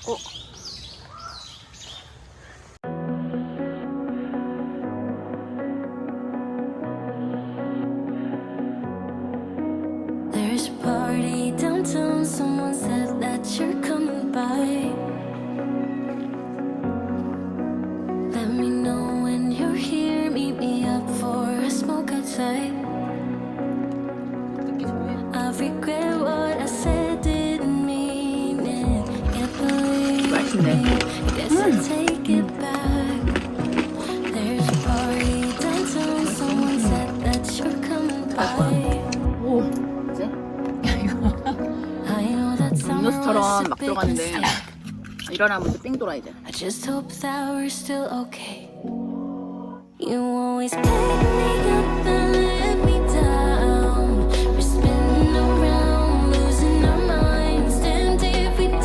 There's a party downtown, someone said that you're coming by. Let me know when you're here, meet me up for a smoke outside. I regret what I said, didn't mean it. Can't believe me, I guess I take it back. There's a party downtown, someone said that you're coming by. 오, 이제 음료수처럼 막 들어갔는데 일어나면 이제 삥 돌아 이제. I just hope that we're still okay. You always pick me up and let me down. We're spinning around, losing our minds. Damned if we do,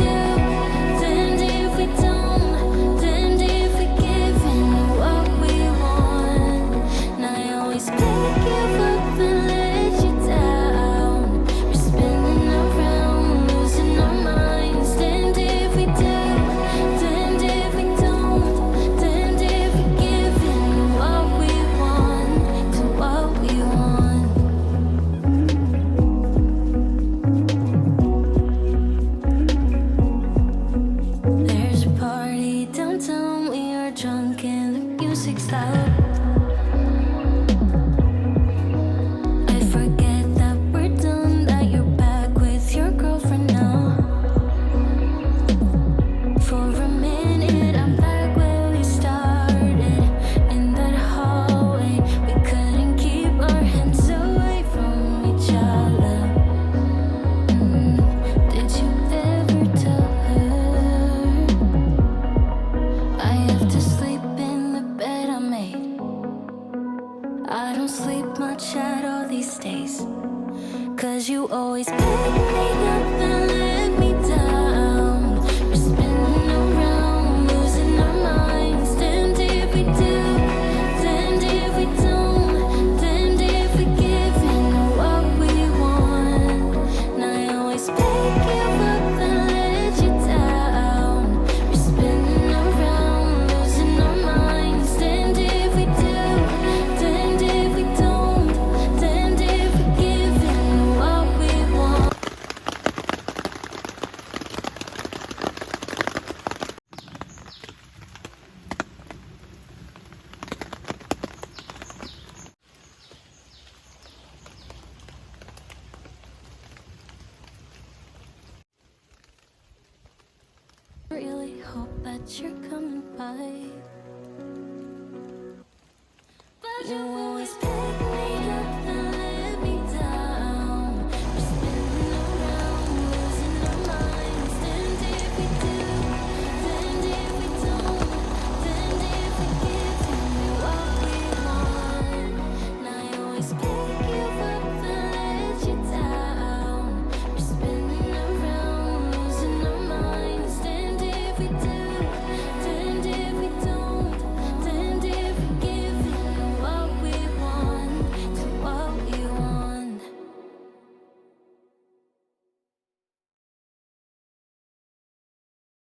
damned if we don't, damned if we give in what we want. And I always pick you up and let you down. We're spinning around, losing our minds. Damned if we do, damned if we don't, damned if we give in what we want to what we want. There's a party downtown, we are drunk and the music's loud. I forget that we're done, that you're back with your girlfriend now. For a minute, I'm back where we started, in that hallway. We couldn't keep our hands away from each other. Did you ever tell her I have to sleep in the bed I made? I don't sleep much at all these days, 'cause you always pick me up and let me down. We're spinning around, losing our minds. Damned if we do, damned if we don't, damned if we give in what we want. And I always pick you up and let you down. We're spinning around, losing our minds. Damned if we do, damned if we don't, damned if we give in what we want. Really hope that you're coming by.